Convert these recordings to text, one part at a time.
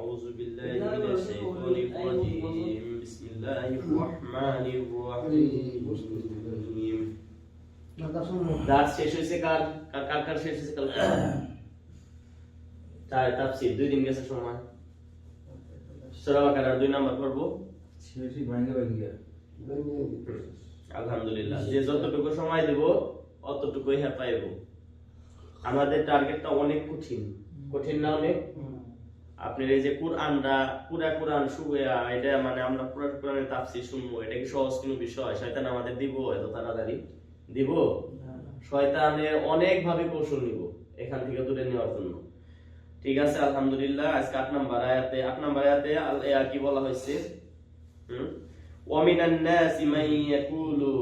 أعوذ بالله من الشيطان الرجيم بسم الله الرحمن الرحيم দাস শেষ হয়েছে কার কার কার শেষ হয়েছে কাল চার তাফসীর 2 দিন গেছে সময় সূরা বাকারার 2 নাম্বার পড়ব শেষই ভাঙা ভাঙিয়া আলহামদুলিল্লাহ যে যতটুকু সময় দেব অতটুকুই পাইব আমাদের টার্গেটটা অনেক কঠিন না অনেক আপনার এই যে কোরআনটা পুরা কোরআন শুয়া এটা মানে আমরা পুরা কোরআনের তাফসীর শুনবো এটা কি সহজ কোনো বিষয় শয়তান আমাদের দিব এত তাড়াতাড়ি দিব শয়তানের অনেক ভাবে কৌশল নিব এখান থেকে দূরে নেওয়ার জন্য ঠিক আছে আলহামদুলিল্লাহ আজকে 8 নম্বর আয়াতে আল্লাহ কি বলা হয়েছে ওয়া মিনান নাসি মান ইয়াকুলু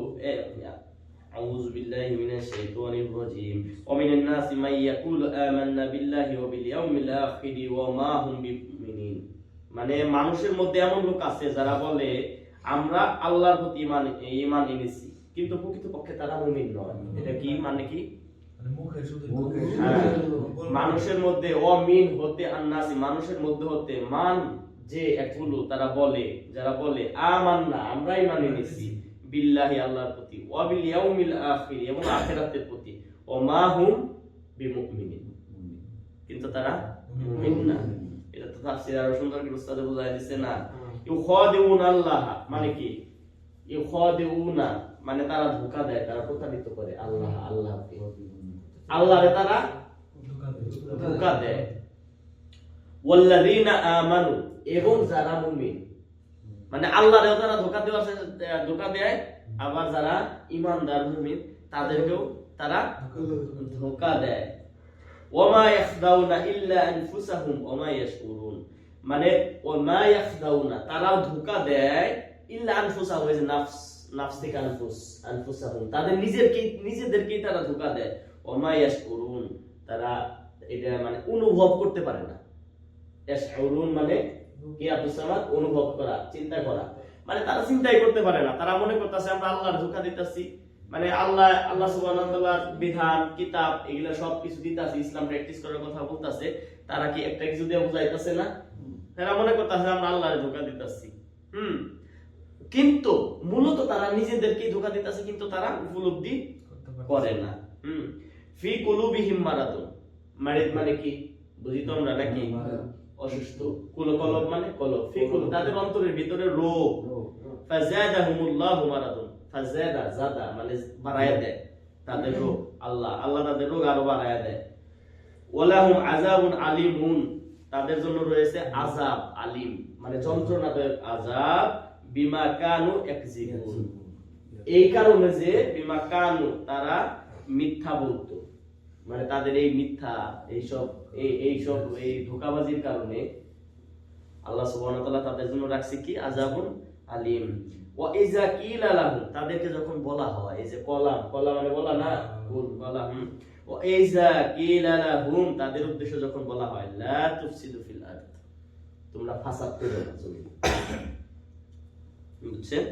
আউযু বিল্লাহি মিনাশ শাইতানির রাজীম ওয়া মিনান নাসি মান ইয়াকুলু আমান্না বিল্লাহি ওয়া বিল ইয়াউমিল আখির ওয়া মা হুম বিমুমিনিন মানে মানুষের মধ্যে এমন লোক আছে যারা বলে আমরা আল্লাহর প্রতি ঈমান এনেছি কিন্তু প্রকৃতপক্ষে তারা মুমিন নয় এটা কি মানে কি মানুষের মধ্যে অমিন হতে আন্নাসি মানুষের মধ্যে হতে মান যে একগুলো তারা বলে যারা বলে আমান্না আমরা ঈমান এনেছি বিল্লাহি আল্লাহর প্রতি ওয়া বিল ইয়াউমিল আখির এবং আখিরাতের প্রতি ওয়া মা হুম বিমুমিনিন কিন্তু তারা মুমিন না এটা তো তাফসীর আরো সুন্দর করে উস্তাদ বুঝায় দিচ্ছে না ইউখাদিউন আল্লাহ মানে কি ইউখাদিউনা মানে তারা ধোঁকা দেয় তারা প্রতারিত করে আল্লাহরে তারা ধোঁকা দেয় ওয়াল্লাযিনা আমানু এবং যারা মুমিন মানে আল্লাহরে তারা ধোঁকা দেয় আবার যারা ঈমানদার মুমিন তাদেরকেও তারা ধোঁকা দেয় ওয়ামা ইয়াখদাউনা ইল্লা আনফুসাহুম ওয়ামা ইয়াশউরুন মানে ওয়ামা ইয়াখদাউনা তারাও ধোঁকা দেয় ইল্লা আনফুসাহুম ওই যে নাফস থেকে আনফুসাহুম তাদের নিজেদেরকেই তারা ধোঁকা দেয় ওয়ামা ইয়াশউরুন তারা এটা মানে অনুভব করতে পারে না ইয়াশউরুন মানে কি আবুসামাদ অনুভব করা চিন্তা করা মানে তারা চিন্তাই করতে পারে না তারা মনে করতেছে আমরা আল্লাহর ধোঁকা দিতেছি মানে আল্লাহ সুবহানাহু ওয়া তাআলার বিধান কিতাব এগুলা সবকিছু দিতাছে ইসলাম প্র্যাকটিস করার কথা বলতাছে তারা কি একটা কিছু দিয়ে বুঝাইতাছে না তারা মনে করতেছে আমরা আল্লাহর ধোঁকা দিতেছি কিন্তু মূলত তারা নিজেদেরকেই ধোঁকা দিতেছে কিন্তু তারা উপলব্ধি করে না ফি কুলুবিহিম মারাদুন মারিদ মানে কি বুঝি তো আমরা নাকি অসুস্থ কলব মানে কলব ফি কুলুব তাদের অন্তরের ভিতরে রোগ ফাযাদাহুমুল্লাহু মারাদুন জাদা মানে বাড়ায়া দেয় তাদের রোগ আল্লাহ তাদের রোগ আরো বাড়ায়া দেয় ওয়ালাহুম আযাবুন আলিমুন তাদের জন্য রয়েছে আযাব আলিম মানে যন্ত্রণাদায়ক আযাব বিমা কানু ইয়াকযিবুন এই কারণে যে বিমা কানু তারা মিথ্যা বলতো মানে তাদের এই মিথ্যা এইসব ধোঁকাবাজির কারণে আল্লাহ সুবহানাহু ওয়া তাআলা তাদের জন্য রাখছে কি আযাবুন আলিম ওয়া ইযা কিলা লাহুম তাদেরকে যখন বলা হয় এই যে কলাম মানে বলা না কলাম ওয়া ইযা কিলা লাহুম তাদের উদ্দেশ্যে যখন বলা হয় লা তুফসিদু ফিল আরদ তোমরা ফাসাদ করো না জমিনে বুঝছেন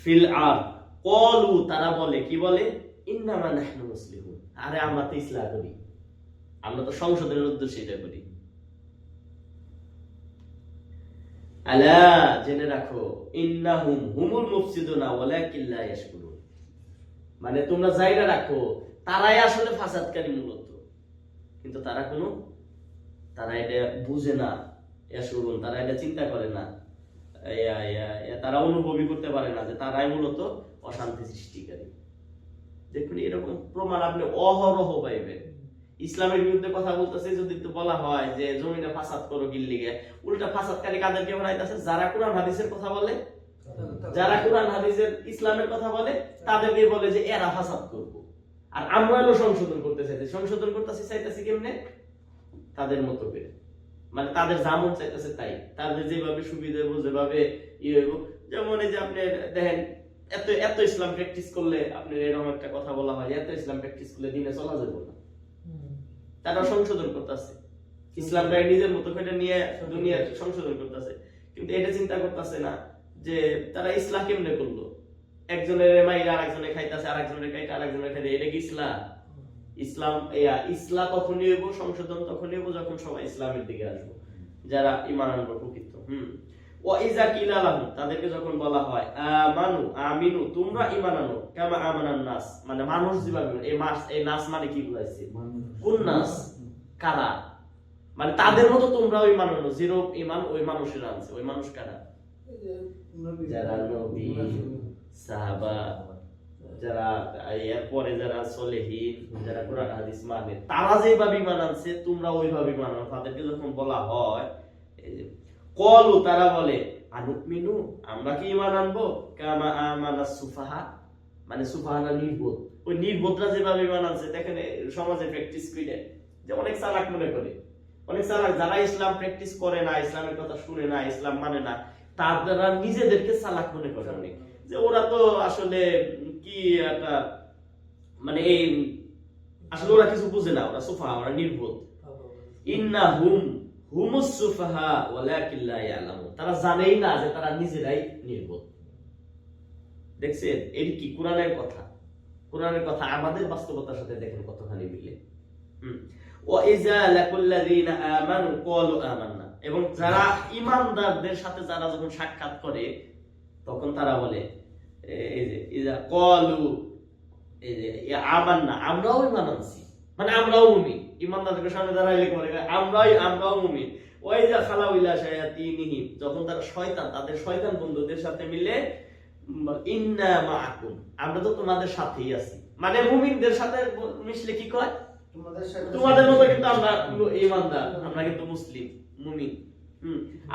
ফিল আরদ ক্বালু তারা বলে কি বলে ইন্নামা নাহনু মুসলিহুন আরে আমরা তো ইসলাম করি আমরা তো সংশোধনের উদ্দেশ্যে এটা করি আলা জেনে রাখো ইন্নাহুম হুমুল মুফসিদুনা ওয়ালাকিন লা ইয়াশকুরুন মানে তোমরা জায়গা রাখো তারাই আসলে ফাসাদকারী মূলত কিন্তু তারা এটা বুঝে না ইয়াশকুরুন তারা এটা চিন্তা করে না তারা অনুভবই করতে পারে না যে তারাই মূলত অশান্তি সৃষ্টিকারী দেখুন এরকম প্রমাণ আপনি অহরহ পাইবেন ইসলামের বিরুদ্ধে কথা বলতেছে যদি তো বলা হয় যে জমিনে ফাসাদ করো গিল্লিগে উল্টা ফাসাদকারী কাদেরকে বানাইতেছে যারা কোরআন হাদিসের কথা বলে যারা কোরআন হাদিসের ইসলামের কথা বলে তাদেরকে বলে যে এরা ফাসাদ করবো আর আমরা হলো সংশোধন করতে চাইতেছি কেমনে তাদের মতো করে মানে তাদের যেমন চাইতেছে তাই তাদের যেভাবে সুবিধা হইব যেভাবে হইব যেমন এই যে আপনি দেখেন এত ইসলাম প্র্যাকটিস করলে আপনি এরকম একটা কথা বলা হয় এত ইসলাম প্র্যাকটিস করলে দিনে চলা যাবে না তারা সংশোধন করতেছে ইসলামটা নিজের মতো করে নিয়ে দুনিয়ার সংশোধন করতেছে কিন্তু এটা চিন্তা করতেছে না যে তারা ইসলাম কেমনে করলো একজনের মাইরা আরেকজনে খাইতেছে আরেকজনের খাইতে আরেকজনের খাইতে এটা কি ইসলাম তখনই হইব সংশোধন তখনই হইব যখন সবাই ইসলামের দিকে আসবো যারা ঈমান আনবে প্রকৃত। ওয়া ইযা কিলা লাহুম, তাদেরকে যখন বলা হয় আমিনু তোমরা ঈমান আনো, কামা আমানান নাস, মানে মানুষ যেভাবে, এই নাস মানে কি বুঝাইছে? কোন নাস? কারা? মানে তাদের মতো তোমরাও ঈমান আনো, জিরো ঈমান ওই মানুষের আনছে। ওই মানুষ কারা? যারা নবী, সাহাবা, যারা এরপরে যারা সলেহীন, যারা কোরআন হাদিস মানে, তারা যেভাবে ঈমান আনছে তোমরা ওইভাবে ঈমান আনো। তাদেরকে যখন বলা হয়, এই যে কলু, তারা বলে আনুমিনু, আমরা কি ঈমান আনবো, কামা আমানাস সুফাহা, মানে সুফাহানা নির্বোধ, ওই নির্বোধরা যেভাবে ঈমান আনছে। দেখেন সমাজে প্র্যাকটিস করে যে অনেক চালাক মনে করে, অনেক চালাক, যারা ইসলাম প্র্যাকটিস করে না, ইসলামের কথা শুনে না, ইসলাম মানে না, তারা নিজেদেরকে চালাক মনে করে অনেক, যে ওরা তো আসলে কি একটা, মানে এই আসলে ওরা কিছু বুঝে না, ওরা সুফাহা, ওরা নির্বোধ। ইন্নাহুম হুমুস সুফাহা ওয়ালাকিন লা ইয়ালামুন, তারা জানেই না যে তারা নিজেরাই নির্বোধ। দেখছেন, এর কি কোরআনের কথা, কোরআনের কথা আমাদের বাস্তবতার সাথে দেখেন কতখানি মিলে। ওয়া ইযা লাকুল্লাযিনা আমানু ক্বালু আমান্না, এবং যারা ঈমানদারদের সাথে যারা যখন সাক্ষাৎ করে তখন তারা বলে, এই যে ইযা ক্বালু, এই যে আমান্না, আমরাও ঈমান আনছি, মানে আমরাও মুমিন। ঈমানদারদের সামনে দাঁড়াইলে করে আমরাও মুমিন। ওই যে খালাউ ইলা শায়াতিনিহিম, যখন তারা শয়তান, তাদের শয়তান বন্ধুদের সাথে মিলে, ইন্না মাআকুম, আমরা তো তোমাদের সাথেই আছি, মানে মুমিনদের সাথে মিশলে কি কয়, তোমাদের মতো কিন্তু আমরা ঈমানদার, আমরা কিন্তু মুসলিম মুমিন।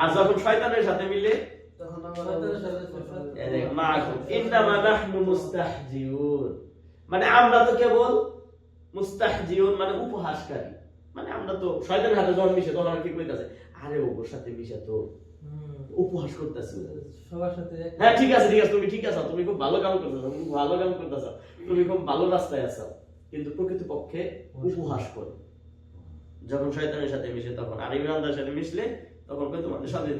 আর যখন শয়তানের সাথে মিলে তখন আমরা মাআকুম ইন্নামা নাহনু মুস্তাহজিউন, মানে আমরা তো কেবল মুস্তাহজিউন, মানে উপহাসকারী, মানে আমরা তো শয়তানের সাথে যখন মিশে তখন আমরা কি কইতাছে, আরে ওর সাথে মিশে তো উপহাস করতেছি সবার সাথে। হ্যাঁ ঠিক আছে, তুমি ঠিক আছো, তুমি খুব ভালো কাম করতেছো, তুমি ভালো কাম করতেছো, তুমি খুব ভালো রাস্তায় আছো, কিন্তু প্রকৃতপক্ষে উপহাস করে। যখন শয়তানের সাথে মিশে তখন, আর ঈমানদারের সাথে মিশলে তখন কই তোমাদের সাথে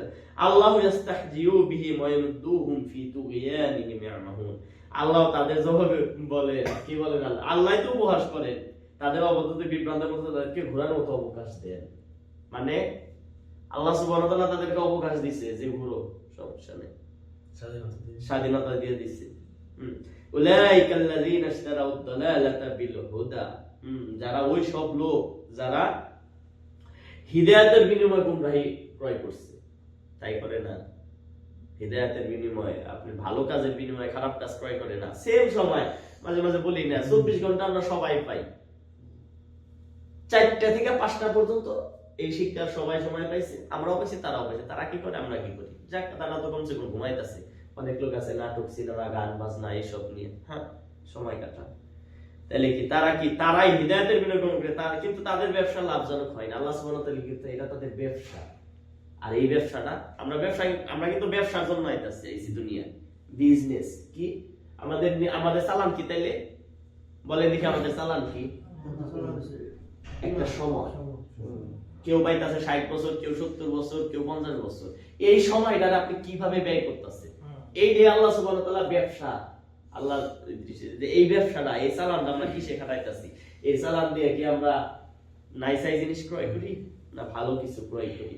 আল্লাহু ইস্তাহজিউ বিহিম ওয়া ইয়ামুদ্দুহুম ফি তুগয়ানিহিম ইয়ামাহুন, আল্লাহ তাদের জবাবে বলে, কি বলেন, আল্লাহই তো উপহাস করেন, তাদের অবদ্ধতে বিভ্রান্তের মধ্যে তাদেরকে ঘোরার মতো অবকাশ দেন। মানে আল্লাহ সুবহানাহু ওয়া তাআলা তাদেরকে অবকাশ দিয়েছে যে ঘুরো, সমস্যা নেই, স্বাধীনতা দিয়ে দিয়েছে। উলাইকাল্লাযীনা ইশতারাউদ দালালাতা বিল হুদা, যারা ওই সব লোক যারা হিদায়াতের বিনিময়ে গুমরাহি ক্রয় করছে। তাই করে না, হিদায়াতের বিনিময়ে, আপনি ভালো কাজের বিনিময়ে খারাপ কাজ ক্রয় করে না। সেম সময় মাঝে মাঝে বলি না, 24 ঘন্টা আমরা সবাই পাই, 4টা থেকে 5টা পর্যন্ত এই শিক্ষার সবাই সময় পাইছে, আমরাও পাইছি, তারাও পাইছে। তারা কি করে, আমরা কি করি? যাক, তারা তো কমসে কম ঘুমাইতেছে। অনেক লোক আছে নাটক, সিনেমা, গান বাজনা এইসব নিয়ে সময় কাটান। তাহলে কি তারা কি, তারাই হিদায়াতের বিনিময়ে করে, তারা কিন্তু তাদের ব্যবসা লাভজনক হয় না। আল্লাহ সুবহানাহু ওয়া তাআলা কিন্তু এটা তাদের ব্যবসা। আর এই ব্যবসাটা আমরা কিন্তু ব্যবসার জন্য আইতাছি এই দুনিয়া, বিজনেস কি আমাদের চালান কি? তাইলে বলে দেখি আমাদের চালান কি? একটা সময়, কেউ পাইতাছে 60 বছর, কেউ 70 বছর, কেউ 50 বছর। এই সময়টা আপনি কিভাবে ব্যয় করতেছেন, এই যে আল্লাহ সুবহানাহু ওয়া তাআলা ব্যবসা, আল্লাহ এই ব্যবসাটা, এই চালানটা আমরা কিসে খাটাইতাছি? এই চালান দিয়ে কি আমরা নাইসাই জিনিস ক্রয় করি, না ভালো কিছু ক্রয় করি?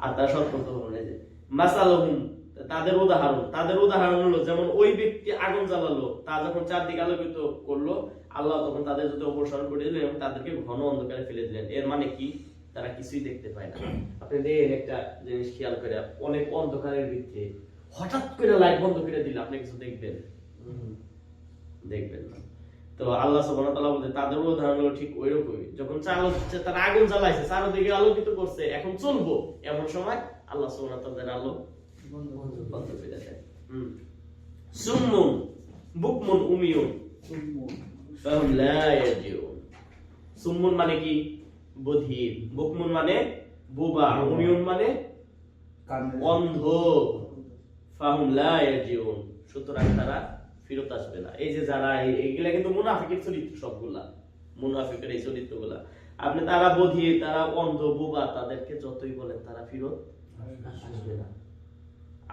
আর তার সতর্ক হলো যে মাসালহুম, তাদের উদাহরণ হলো যেমন ওই ব্যক্তি আগুন জ্বালালো, তা যখন চারদিকে আলোকিত করলো, আল্লাহ তখন তাদের যদি অপসারণ করে দিলেন এবং তাদেরকে ঘন অন্ধকারে ফেলে দিলেন। এর মানে কি? তারা কিছুই দেখতে পায় না। আপনি দেখেন একটা জিনিস খেয়াল করে, অনেক অন্ধকারের ভিতরে হঠাৎ করে লাইট বন্ধ করে দিলে আপনি কিছু দেখবেন না। তো আল্লাহ সুবহানাহু ওয়া তাআলা বলেন তাদের উদাহরণ হলো ঠিক ওইরকমই। যখন তারা আগুন জ্বালাইছে, চারদিকে আলোকিত করছে, এখন চলবো, এমন সময় আল্লাহ সুবহানাহু ওয়া তাআলা আলো বন্ধ করে দেয়। সুম্মুন বুকমুন উমিয়ুন ফাহুম লা ইয়ারজিউন। সুম্মুন মানে কি? বধির। বুকমুন মানে বোবা। উমিয়ুন মানে অন্ধ। ফাহুম লা ইয়ারজিউন, সুতরাং তারা ফিরত আসবে না। এই যে যারা এইগুলা কিন্তু মুনাফিকের চরিত্র, সবগুলা মুনাফিকের এই চরিত্রগুলা। আপনি তারা বধির, তারা অন্ধ, বোবা, তাদেরকে যতই বলেন তারা ফিরত আসবে না।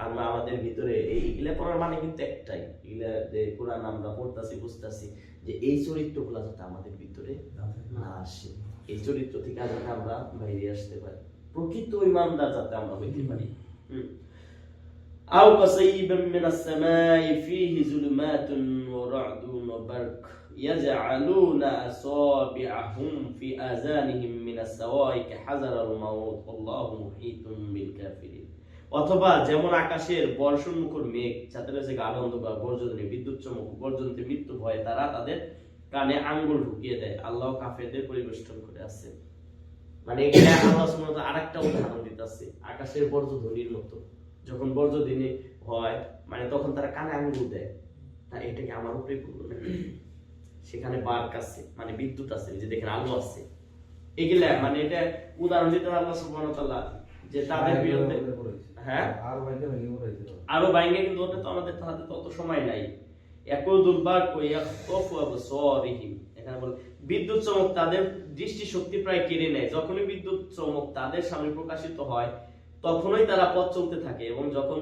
আমরা আমাদের ভিতরে এইগুলা পড়ার মানে কিন্তু একটাই, এগুলা যে কোরআন আমরা পড়তাছি, বুঝতাছি যে এই চরিত্রগুলা যাতে আমাদের ভিতরে না আসে, এই চরিত্র থেকে যাতে আমরা বাইরে আসতে পারি। প্রকৃত ঈমানদার যাতে আমরা হইতে পারি। আও কাসাইয়িবিন মিনাস সামাই ফীহি যুলুমাতুন ওয়া রা'দুন ওয়া বারক ইয়াজআলুনা আসাবি'আহুম ফি আযানিহিম মিনাস সাওয়াইকি হাযারাল মাউত আল্লাহু মুহীতুম বিল কাফিরিন। অথবা যেমন আকাশের বর্ষণ মুখর মেঘ সাথে রয়েছে গাঢ় অন্ধকার, বজ্রধ্বনি, বিদ্যুৎ চমক, বজ্রযন্ত্রে মৃত্যু ভয়ে তারা তাদের কানে আঙ্গুল ঢুকিয়ে দেয়। আল্লাহ কাফেরদের পরিবেষ্টন করে আছে। মানে এখানে আল্লাহ সুবহানাহু ওয়া তাআলা আরেকটা উদাহরণ দিতেছে আকাশের বজ্রধ্বনির মতো। যখন বজ্রধ্বনি হয় মানে তখন তারা কানে আঙ্গুল দেয়, তা এটা কি আমার উপরে পড়লো না? সেখানে বার্ক আছে মানে বিদ্যুৎ আছে, যে দেখেন আলো আছে, এগুলা মানে এটা উদাহরণ দিতে আল্লাহ সুবহানাহু ওয়া তাআলা যে তাদের বিরুদ্ধে। হ্যাঁ আরো বাইঙ্গে, কিন্তু ওটা তো আমাদের হাতে তত সময় নাই। ইয়াকুদুল বারকু ইয়াখতাফু আবসারিহিম, এখানে বলে বিদ্যুৎ চমক তাদের দৃষ্টি শক্তি প্রায় কেড়ে নেয়। যখনই বিদ্যুৎ চমক তাদের সামনে প্রকাশিত হয় তখনই তারা পথ চলতে থাকে, এবং যখন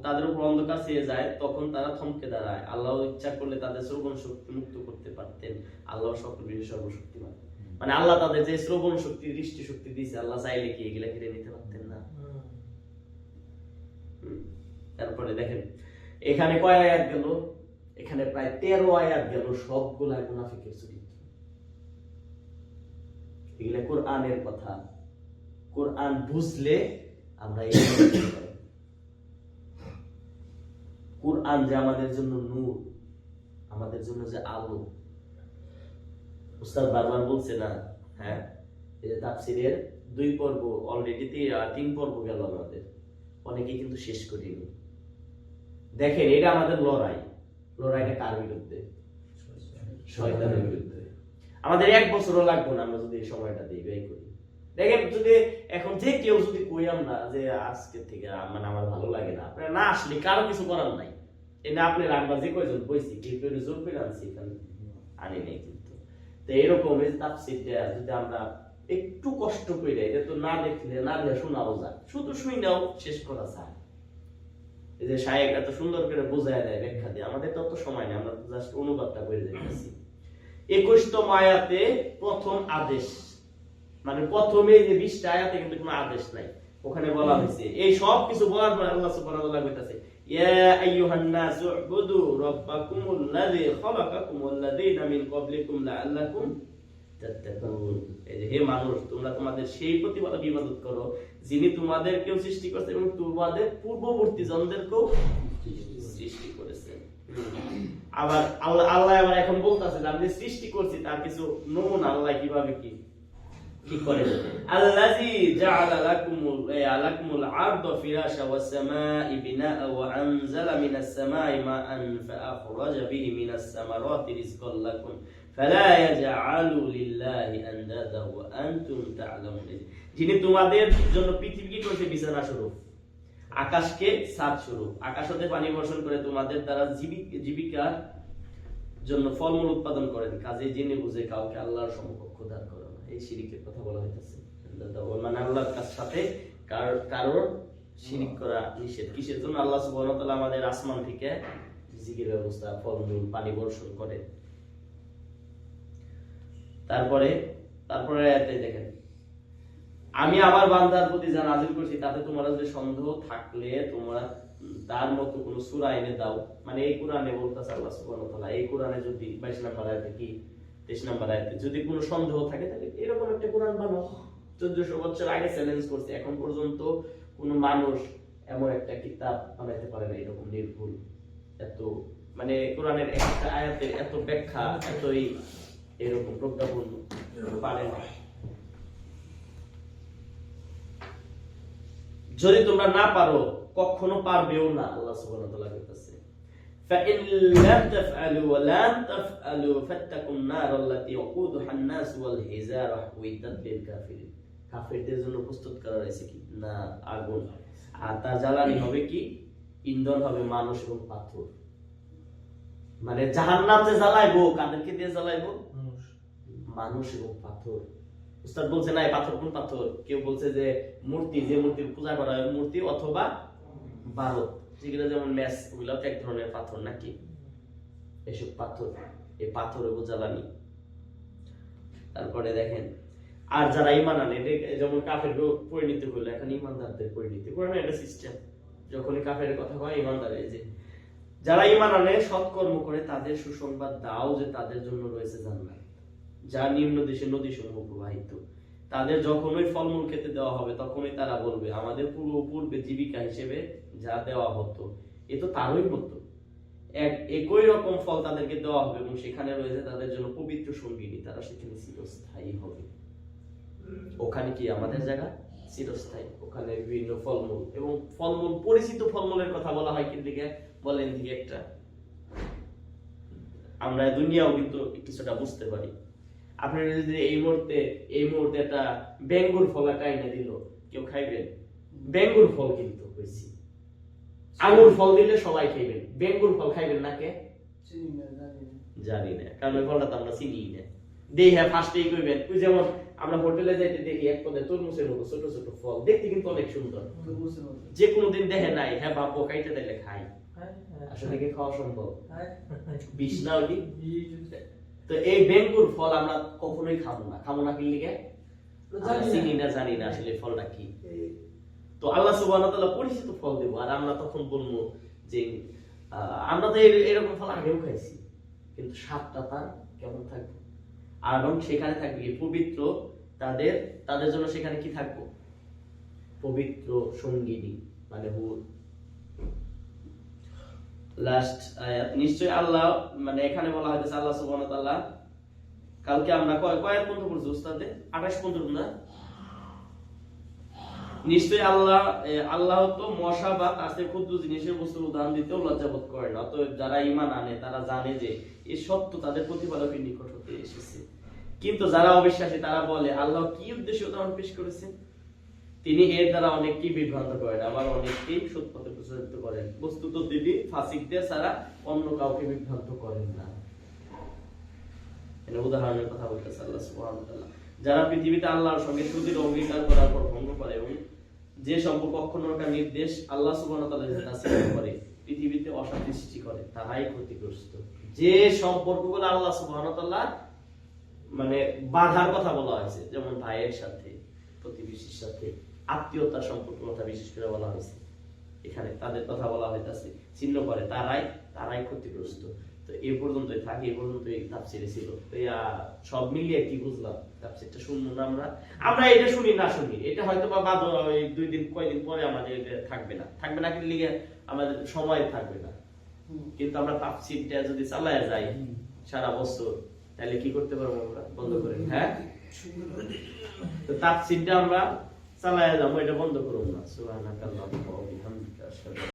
তাদের উপর অন্ধকার ছেয়ে যায় তখন তারা থমকে দাঁড়ায়। আল্লাহ ইচ্ছা করলে তাদের শ্রবণ শক্তি মুক্ত করতে পারতেন, আল্লাহ সকল বিষয়ে সর্বশক্তিমান। মানে আল্লাহ তাদের যে শ্রবণ শক্তি, দৃষ্টি শক্তি দিয়েছে, আল্লাহ চাইলে কি এগুলা কেড়ে নিতে পারতেন না? তারপরে দেখেন এখানে কয় আয়াত গেল? এখানে প্রায় 13 আয়াত গেল, সবগুলা মুনাফিকের চরিত্র। এগুলা কোরআনের কথা, কোরআন বুঝলে আমরা এই কোরআন যে আমাদের জন্য নূর, আমাদের জন্য যে আলো। উস্তাদ বারবার বলছে না, হ্যাঁ, এই যে তাফসীরের 2 পর্ব অলরেডি 3 পর্ব গেল আমাদের, অনেকে কিন্তু শেষ করিনি। দেখেন এটা আমাদের লড়াইটা কার বিরুদ্ধে? শয়তানের বিরুদ্ধে। আমাদের 1 বছরও লাগবে না আমরা যদি এই সময়টা দিয়ে ব্যয় করি। দেখেন যদি এখন যে কেউ যদি কই আমরা যে আজকে থেকে মানে আমার ভালো লাগে না, আপনারা না আসলে কারো কিছু করার নাই। এনে আপনি আমরা যে কয়জন বইছি কি করে জোর করে আনছি এখানে আনি নাই। কিন্তু তো এরকম এই তাফসীরটা যদি আমরা একটু কষ্ট করে, এটা তো না দেখলে না দিয়ে শোনাও যায়, শুধু শুনাও শেষ করা যায়। এই যে শায়েখ এত সুন্দর করে বোঝায় দেয়, ব্যাখ্যা দেয়, আমাদের তো অত সময় নেই, আমরা জাস্ট অনুবাদটা করে যাইতেছি। 21তম আয়াতে প্রথম আদেশ, মানে প্রথমে যে 20টা আয়াতে কিন্তু কোনো আদেশ নাই। ওখানে বলা হয়েছে এই সব কিছু বলার পর আল্লাহ সুবহানাহু ওয়া তাআলা কইতাছে ইয়া আইয়ুহান নাসু উবুদু রাব্বাকুমুল্লাযী খালাকাকুমুল্লাযীনা মিন ক্বাবলিকুম লাআল্লাকুম তাত্তাকুন। এই যে হে মানুষ, তোমরা তোমাদের সেই প্রতিপালকের ইবাদত করো যিনি তোমাদেরকেও সৃষ্টি করেছেন এবং তোমাদের পূর্ববর্তী জনদেরকেও সৃষ্টি করেছেন। আবার আল্লাহ আবার এখন বলতাছে যে আমি সৃষ্টি করছি তার কিছু নমুনা আল্লাহ কিভাবে কি করে। আল্লাযী জাআলা লাকুমুল আরদা ফিরাশা ওয়াস সামাই বিনাআ ওয়া আনজালা মিনাস সামাই মাআন ফাআখরাজা বিহি মিনাস সামারাতি রিজকাল লাকুম ফালা ইয়াজআলু লিল্লাহি আনদাদা ওয়া আনতুম তা'লামুন। যিনি তোমাদের জন্য পৃথিবীকে করেছে বিছানা স্বরূপ, আকাশকে ছাদ স্বরূপ, আকাশ হতে পানি বর্ষণ করে তোমাদের দ্বারা জীবিকার জন্য ফলমূল উৎপাদন করেন, কাজে জেনে বুঝে কাউকে আল্লাহর সমকক্ষ দান করো না। এই শিরিকের কথা বলা হইতেছে, মানে আল্লাহর সাথে কারোর শিরিক করা নিষেধ। কিসের জন্য? আল্লাহ সুবহানাহু ওয়া তাআলা আমাদের আসমান থেকে রিজিকের ব্যবস্থা, ফলমূল, পানি বর্ষণ করে। তারপরে আয়াতে দেখেন, আমি আমার বান্দার প্রতি যা নাযিল করছি তাতে তোমরা যদি সন্দেহ থাকলে তোমরা তার মতো কোন সূরা এনে দাও। মানে এই কোরআনে বলতেছে আল্লাহ সুবহানাহু ওয়া তাআলা, এই কোরআনে যদি 22 নম্বর আয়াতে কি 23 নম্বর আয়াতে যদি কোনো সন্দেহ থাকে তাহলে এরকম একটা কোরআন বানাও। 1400 বছর আগে চ্যালেঞ্জ করছে, এখন পর্যন্ত কোনো মানুষ এমন একটা কিতাব বানাইতে পারে না এরকম নির্ভুল, এত মানে কোরআনের একটা আয়াতের এত ব্যাখ্যা, এতই এরকম প্রজ্ঞাপন পারে না। যদি তোমরা না পারো কখনো পারবেও না, আল্লাহ সুবহানাহু ওয়া তাআলা বলতেছে فإن لم تفعلوا ولن تفعلوا فاتقوا النار التي وقودها الناس والحجارة أعدت للكافرين। কাফেরদের জন্য প্রস্তুত করা হয়েছে কি না আগুন, আর তার জ্বালানি হবে কি ইন্ধন হবে মানুষ এবং পাথর। মানে জাহান্নাম যে জ্বালাইবো কাদেরকে দিয়ে জ্বালাইবো? মানুষ এবং পাথর। উস্তাদ বলছে না এই পাথর কোন পাথর? কেউ বলছে যে মূর্তি, যে মূর্তির পূজা করা হয় মূর্তি, অথবা ভারত যেগুলো যেমন ম্যাচ, ওগুলো এক ধরনের পাথর নাকি, এসব পাথর, এই পাথর এবং জ্বালানি। তারপরে দেখেন আর যারা ঈমান আনে, যেমন কাফের পরিণতি হলো, এখন ঈমানদারদের পরিণতি কোরআনে একটা সিস্টেম, যখনই কাফের কথা হয় ঈমানদার, এই যে যারা ঈমান আনে সৎকর্ম করে তাদের সুসংবাদ দাও যে তাদের জন্য রয়েছে জান্নাত যা নিম্ন দেশে নদী সমূহ প্রবাহিত, তাদের যখনই ফলমূল খেতে দেওয়া হবে তখনই তারা বলবে আমাদের পূর্বে জীবিকা হিসেবে যা দেওয়া হতো এ তো তারই মতো, একই রকম ফল তাদেরকে দেওয়া হবে এবং সেখানে রয়েছে তাদের জন্য পবিত্র সঙ্গিনী, তারা সেখানে চিরস্থায়ী হবে। ওখানে কি আমাদের জায়গা চিরস্থায়ী, ওখানে বিভিন্ন ফলমূল এবং ফলমূল, পরিচিত ফলমূলের কথা বলা হয় কিন্তু বলেন দিকে একটা, আমরা দুনিয়াও কিন্তু কিছুটা বুঝতে পারি। আপনারা যদি এই মুহূর্তে একটা বেঙ্গুর ফল একটা এনে দিল, কেউ খাইবেন? বেঙ্গুর ফল কিন্তু হয়েছে, আঙুর ফল দিলে সবাই খাইবেন, বেঙ্গুর ফল খাইবেন না কে? জানি না, কারণ ওই ফলটা তো আমরা চিনি না। দেখে ফার্স্টেই কইবেন, ওই যেমন আমরা হোটেলে যাইতে দেখি এক পদে তরমুজের মতো ছোট ছোট ফল, দেখতে কিন্তু অনেক সুন্দর, যে কোনোদিন দেখে নাই, হ্যাঁ বাপ কাইতে দিলে খাই, আসলে কি খাওয়া সম্ভব? বিষ না ওটি। তো এই বেঙ্গুর ফল আমরা কখনোই খাবো না কি লিগে? চিনি না, জানি না আসলে ফলটা কি। তো আল্লাহ সুবহানাহু ওয়া তাআলা পরিচিত ফল দেব, আর আমরা তখন বলবো যে আমরা তো এরকম ফল আগেও খাইছি, কিন্তু স্বাদটা তার কেমন থাকবে? আর এবং সেখানে থাকবে পবিত্র, তাদের জন্য সেখানে কি থাকবো? পবিত্র সঙ্গিনী, মানে হুর। লাস্ট আয়াত, নিশ্চয় আল্লাহ, মানে এখানে বলা হয়েছে আল্লাহ সুবহানাহু ওয়া তাআলা, কালকে আমরা কয় পর্যন্ত পড়ছি উস্তাদে? 28 পর্যন্ত না? নিশ্চয় আল্লাহ তো মশা বা তার চেয়ে ক্ষুদ্র জিনিসের বস্তুর উদাহরণ দিতেও লজ্জাবোধ করে না, অতএব যারা ঈমান আনে তারা জানে যে এই সত্য তাদের প্রতিপালকের নিকট হতে এসেছে। কিন্তু যারা অবিশ্বাসী তারা বলে আল্লাহ কি উদ্দেশ্যে উদাহরণ পেশ করেছেন? তিনি এর দ্বারা অনেককেই বিভ্রান্ত করেন, আবার অনেককেই সত্যপথে প্রচারিত করেন। বস্তুত তিনি ফাসিকদের ছাড়া অন্য কাউকে বিভ্রান্ত করেন না। এটা উদাহরণের কথা বলতেছে আল্লাহ সুবহানাহু ওয়া তাআলা। যারা পৃথিবীতে আল্লাহর সঙ্গে সুদৃঢ় অঙ্গীকার করার পর ভঙ্গ করে এবং যে সম্পর্ক অক্ষুণ্ণতার নির্দেশ আল্লাহ সুবহানাহু ওয়া তাআলা তা স্বীকার করে, পৃথিবীতে অশান্তি সৃষ্টি করে, তারাই ক্ষতিগ্রস্ত। যে সম্পর্কগুলো আল্লাহ সুবহানাহু ওয়া তাআলা মানে বাধার কথা বলা হয়েছে, যেমন ভাইয়ের সাথে, প্রতিবেশীর সাথে, আত্মীয়তার সম্পর্কের কথা বিশেষ করে বলা হয়েছে, এখানে তাদের কথা বলা হইতাছে, চিহ্ন করে, তারাই ক্ষতিগ্রস্ত। তো এই পর্যন্তই থাকি, এই পর্যন্তই তাফসীরে ছিল। তো সব মিলিয়ে কি বুঝলাম? তাফসীরটা শুনবো না আমরা এটা শুনি না শুনি, এটা হয়তো বা বাদ ওই কয়দিন পরে আমাদের থাকবে না কিন্তু লিগে আমাদের সময় থাকবে না, কিন্তু আমরা তাফসীরটা যদি চালায়া যাই সারা বছর, তাহলে কি করতে পারবো? আমরা বন্ধ করে, হ্যাঁ, তো তাফসীরটা আমরা চালায়া যাবো, এটা বন্ধ করব না। সুবহানাকাল্লাহ।